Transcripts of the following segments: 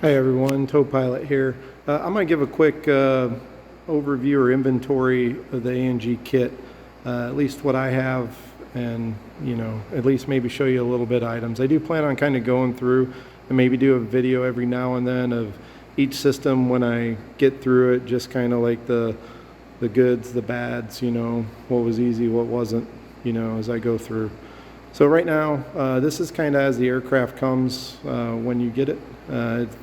Hi everyone, Tow Pilot here. I'm going to give a quick overview or inventory of the ANG kit, at least what I have, and at least maybe show you a little bit of items. I do plan on kind of going through and maybe do a video every now and then of each system when I get through it, just kind of like the goods, the bads, what was easy, what wasn't, as I go through. So right now, this is kind of as the aircraft comes when you get it.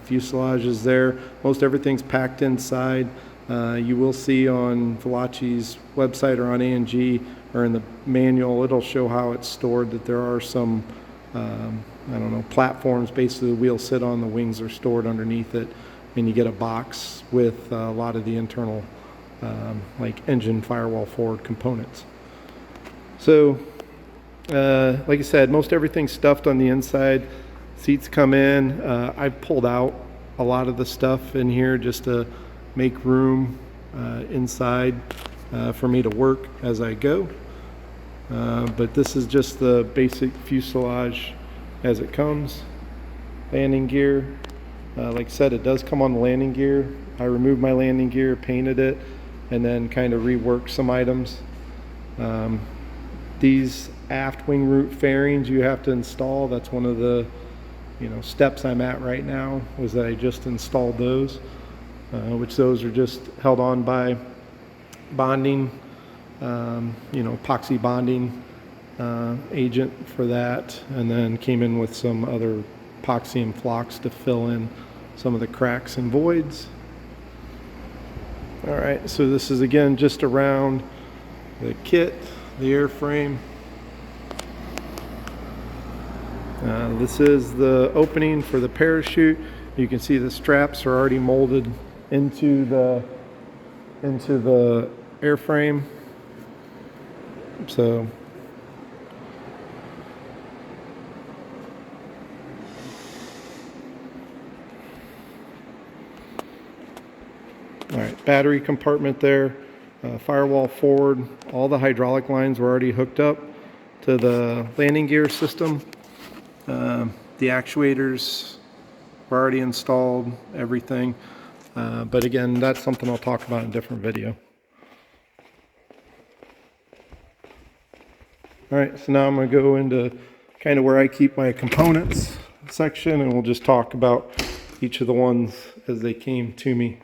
Fuselage is there. Most everything's packed inside. You will see on Fuselag's website or on ANG or in the manual, it'll show how it's stored, that there are some, platforms. Basically, the wheels sit on, the wings are stored underneath it, and you get a box with a lot of the internal, like engine firewall forward components. So, like I said, most everything's stuffed on the inside. Seats come in. I've pulled out a lot of the stuff in here just to make room inside for me to work as I go. But this is just the basic fuselage as it comes. Landing gear. Like I said, it does come on the landing gear. I removed my landing gear, painted it, and then kind of reworked some items. These aft wing root fairings you have to install. That's one of the steps I'm at right now, was that I just installed those, which those are just held on by bonding, epoxy bonding agent for that, and then came in with some other epoxy and flocks to fill in some of the cracks and voids. All right, so this is again just around the kit, the airframe. This is the opening for the parachute. You can see the straps are already molded into the airframe. So all right, battery compartment there, firewall forward. All the hydraulic lines were already hooked up to the landing gear system. The actuators were already installed, everything. But again, that's something I'll talk about in a different video. All right, so now I'm going to go into kind of where I keep my components section, and we'll just talk about each of the ones as they came to me.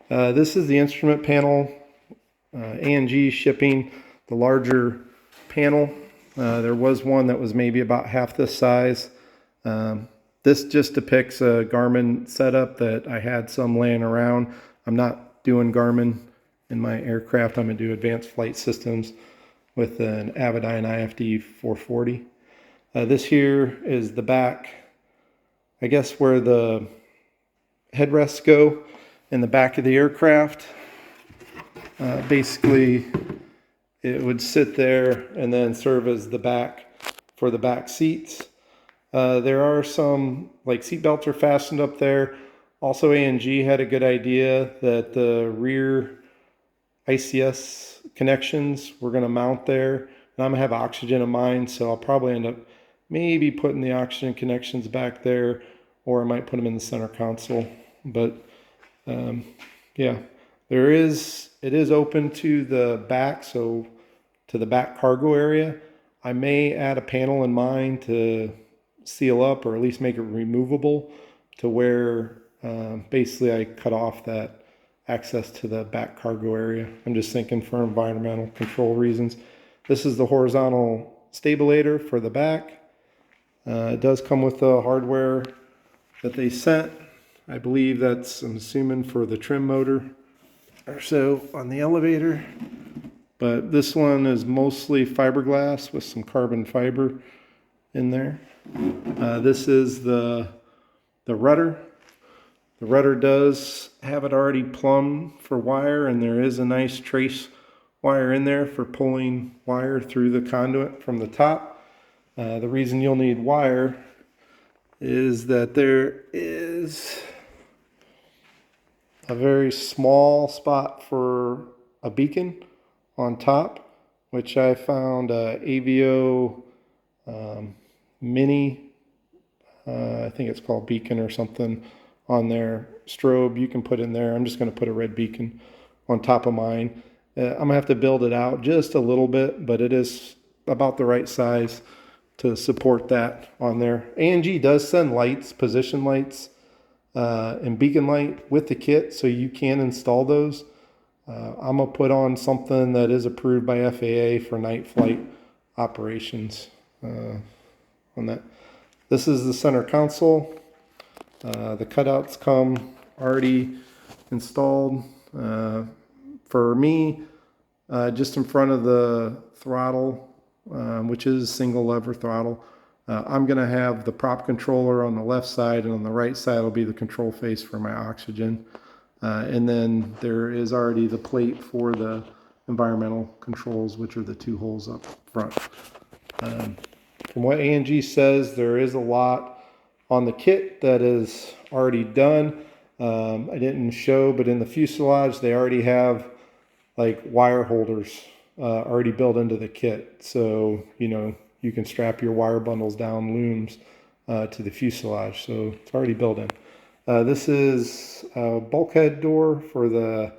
This is the instrument panel. ANG shipping the larger panel. There was one that was maybe about half this size. This just depicts a Garmin setup that I had some laying around. I'm not doing Garmin in my aircraft. I'm going to do advanced flight systems with an Avidyne IFD 440. This here is the back, I guess, where the headrests go in the back of the aircraft. Basically, it would sit there and then serve as the back for the back seats. There are some, like, seat belts are fastened up there. Also, ANG had a good idea that the rear ICS connections were going to mount there. And I'm going to have oxygen in mine, so I'll probably end up maybe putting the oxygen connections back there, or I might put them in the center console. But yeah, it is open to the back, so to the back cargo area. I may add a panel in mine to seal up, or at least make it removable, to where basically I cut off that access to the back cargo area. I'm just thinking for environmental control reasons. This is the horizontal stabilator for the back. It does come with the hardware that they sent. I believe that's, I'm assuming, for the trim motor or so on the elevator. But this one is mostly fiberglass with some carbon fiber in there. This is the rudder. The rudder does have it already plumbed for wire, and there is a nice trace wire in there for pulling wire through the conduit from the top. The reason you'll need wire is that there is a very small spot for a beacon on top, which I found AVO mini, I think it's called beacon or something, on there. Strobe you can put in there. I'm just going to put a red beacon on top of mine. I'm going to have to build it out just a little bit, but it is about the right size to support that on there. ANG does send lights, position lights, and beacon light with the kit, so you can install those. I'm going to put on something that is approved by FAA for night flight operations on that. This is the center console. The cutouts come already installed. For me, just in front of the throttle, which is single lever throttle, I'm going to have the prop controller on the left side, and on the right side will be the control face for my oxygen. And then there is already the plate for the environmental controls, which are the two holes up front. From what ANG says, there is a lot on the kit that is already done. I didn't show, but in the fuselage, they already have like wire holders already built into the kit. So, you know, you can strap your wire bundles down, looms, to the fuselage. So it's already built in. This is a bulkhead door for the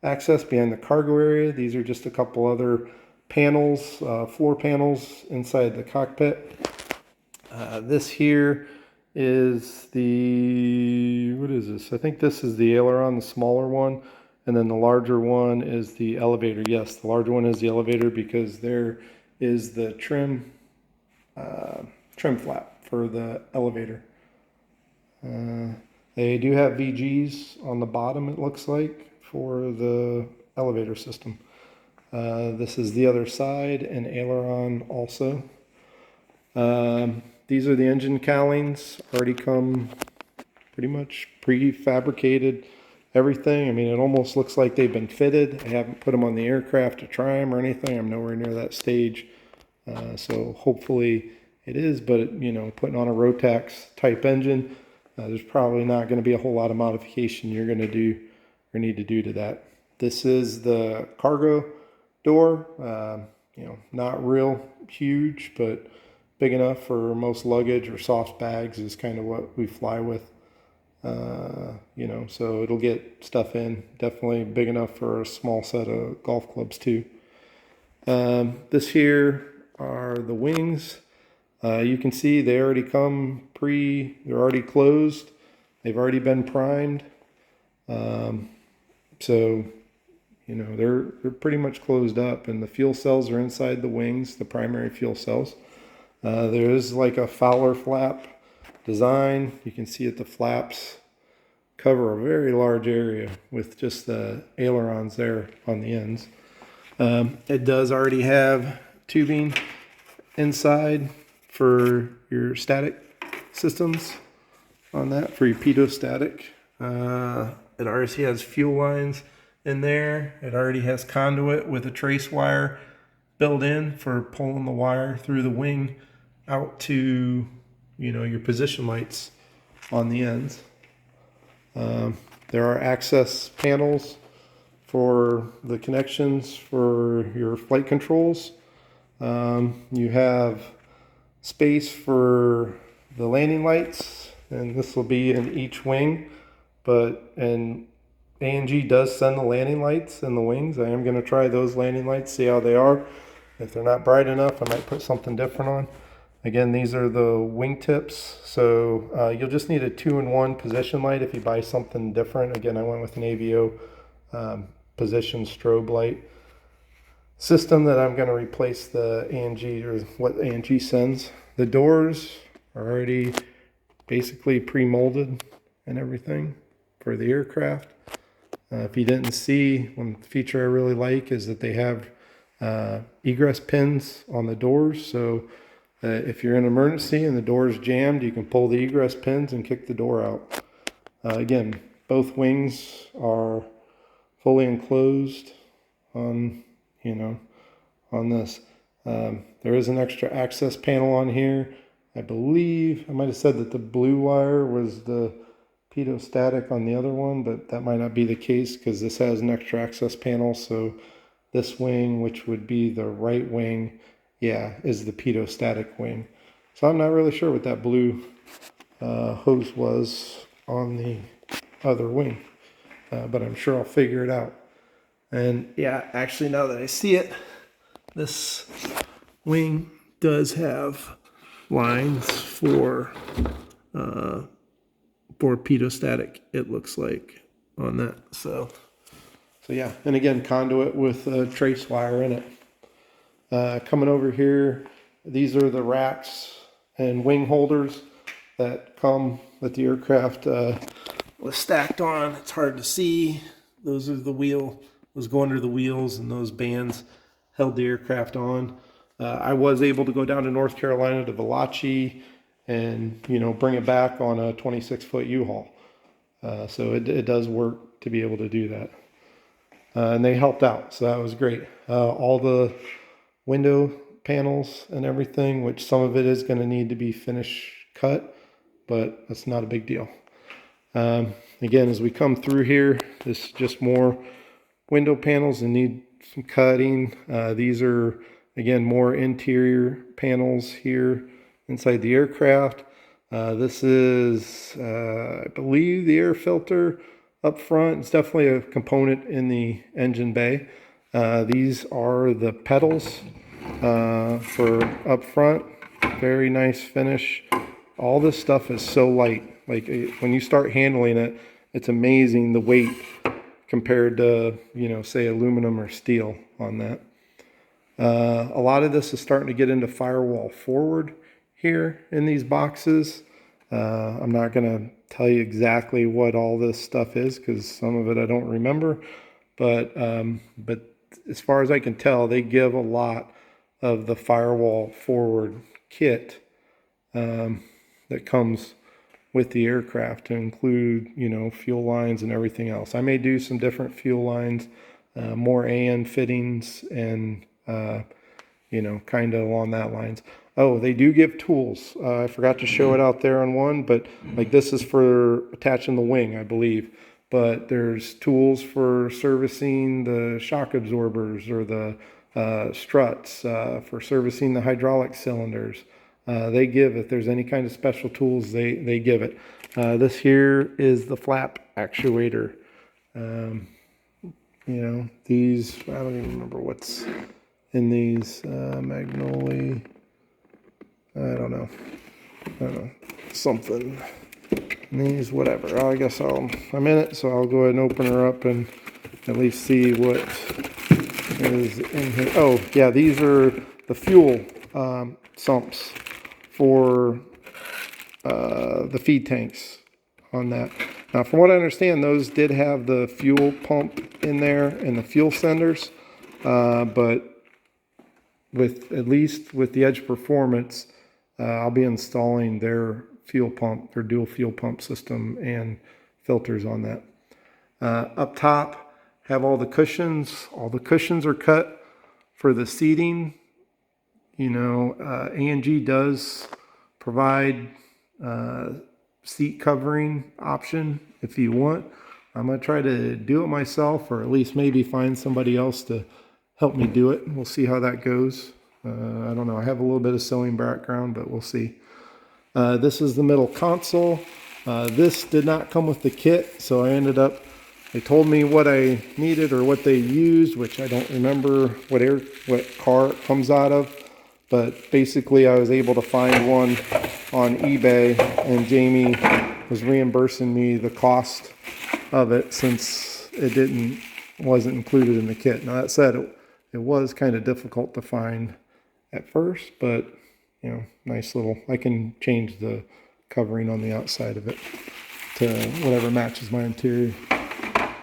access behind the cargo area. These are just a couple other panels, floor panels inside the cockpit. This here is the, what is this? I think this is the aileron, the smaller one. And then the larger one is the elevator. Yes, the larger one is the elevator because there is the trim flap for the elevator. They do have VGs on the bottom, it looks like, for the elevator system. This is the other side, and aileron also. These are the engine cowlings, already come pretty much prefabricated, everything. I mean, it almost looks like they've been fitted. I haven't put them on the aircraft to try them or anything. I'm nowhere near that stage. So hopefully it is, but you know, putting on a Rotax type engine, there's probably not going to be a whole lot of modification you're going to do or need to do to that. This is the cargo door. You know, not real huge, but big enough for most luggage or soft bags is kind of what we fly with. You know, so it'll get stuff in. Definitely big enough for a small set of golf clubs too. This here are the wings. You can see they already come they're already closed. They've already been primed. So, you know, they're pretty much closed up, and the fuel cells are inside the wings, the primary fuel cells. There is like a Fowler flap design. You can see that the flaps cover a very large area with just the ailerons there on the ends. It does already have tubing inside for your static systems on that, for your pedostatic. It already has fuel lines in there. It already has conduit with a trace wire built in for pulling the wire through the wing out to, you know, your position lights on the ends. There are access panels for the connections for your flight controls. You have space for the landing lights, and this will be in each wing, and ANG does send the landing lights in the wings. I am going to try those landing lights, see how they are. If they're not bright enough, I might put something different on. Again, these are the wing tips, so you'll just need a 2-in-1 position light if you buy something different. Again, I went with an AVO position strobe light system that I'm going to replace the ANG, or what ANG sends. The doors are already basically pre-molded and everything for the aircraft. If you didn't see, one feature I really like is that they have egress pins on the doors, so if you're in an emergency and the door is jammed, you can pull the egress pins and kick the door out. Again, both wings are fully enclosed on, you know, on this. There is an extra access panel on here. I believe I might have said that the blue wire was the pedostatic on the other one, but that might not be the case because this has an extra access panel. So this wing, which would be the right wing, yeah, is the pedostatic wing. So I'm not really sure what that blue hose was on the other wing, but I'm sure I'll figure it out. And yeah, actually, now that I see it, this wing does have lines for pedostatic, it looks like, on that. So yeah, and again, conduit with trace wire in it. Coming over here, these are the racks and wing holders that come that the aircraft was stacked on. It's hard to see. Those are the wheel, those go under the wheels, and those bands held the aircraft on. I was able to go down to North Carolina to Valachi and, bring it back on a 26-foot U-Haul. So it does work to be able to do that. And they helped out, so that was great. All the window panels and everything, which some of it is going to need to be finish cut, but that's not a big deal. Again, as we come through here, this is just more window panels and need some cutting. These are, again, more interior panels here inside the aircraft. This is, I believe, the air filter up front. It's definitely a component in the engine bay. These are the pedals for up front. Very nice finish. All this stuff is so light. Like when you start handling it, it's amazing the weight compared to, say aluminum or steel on that. A lot of this is starting to get into Firewall forward here in these boxes. I'm not going to tell you exactly what all this stuff is because some of it I don't remember, but as far as I can tell, they give a lot of the Firewall forward kit that comes with the aircraft to include, fuel lines and everything else. I may do some different fuel lines, more AN fittings, and kind of along that lines. Oh, they do give tools. I forgot to show it out there on one, but like this is for attaching the wing, I believe. But there's tools for servicing the shock absorbers or the struts, for servicing the hydraulic cylinders. They give, if there's any kind of special tools, they give it. This here is the flap actuator. These, I don't even remember what's in these. Magnolia, I don't know, something. These, whatever. I guess I'm in it, so I'll go ahead and open her up and at least see what is in here. Oh, yeah, these are the fuel sumps for the feed tanks on that. Now, from what I understand, those did have the fuel pump in there and the fuel senders, but at least with the Edge Performance, I'll be installing their fuel pump, their dual fuel pump system and filters on that. Up top, have all the cushions. All the cushions are cut for the seating. ANG does provide seat covering option if you want. I'm going to try to do it myself, or at least maybe find somebody else to help me do it. We'll see how that goes. I don't know. I have a little bit of sewing background, but we'll see. This is the middle console. This did not come with the kit, so they told me what I needed or what they used, which I don't remember what car it comes out of. But basically, I was able to find one on eBay, and Jamie was reimbursing me the cost of it since it wasn't included in the kit. Now that said, it was kind of difficult to find at first, but nice little. I can change the covering on the outside of it to whatever matches my interior.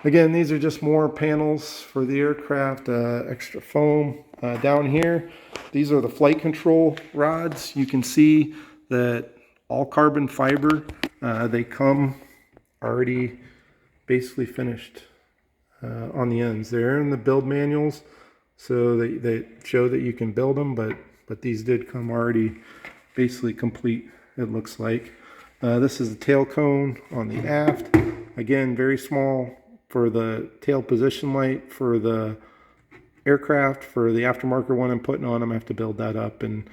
Again, these are just more panels for the aircraft, extra foam. Down here, these are the flight control rods. You can see that all carbon fiber. They come already basically finished on the ends. They're in the build manuals, so they show that you can build them, but these did come already basically complete, it looks like. This is the tail cone on the aft. Again, very small for the tail position light for the aircraft. For the aftermarket one I'm putting on, I'm going to have to build that up and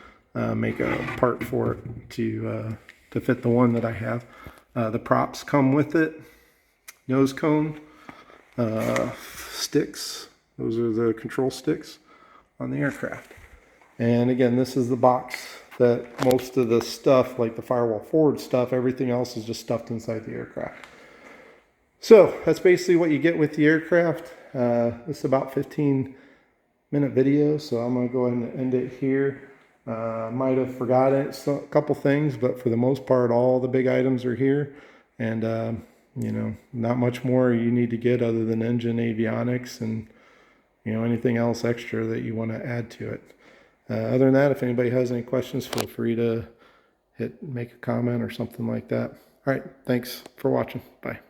make a part for it to fit the one that I have. The props come with it. nose cone sticks. Those are the control sticks on the aircraft. And again, this is the box that most of the stuff, like the Firewall forward stuff, everything else is just stuffed inside the aircraft. So that's basically what you get with the aircraft. This is about 15-minute video, so I'm going to go ahead and end it here. Might have forgotten a couple things, but for the most part, all the big items are here. And, you know, not much more you need to get other than engine avionics and, you know, anything else extra that you want to add to it. Other than that, if anybody has any questions, feel free to make a comment or something like that. All right, thanks for watching. Bye.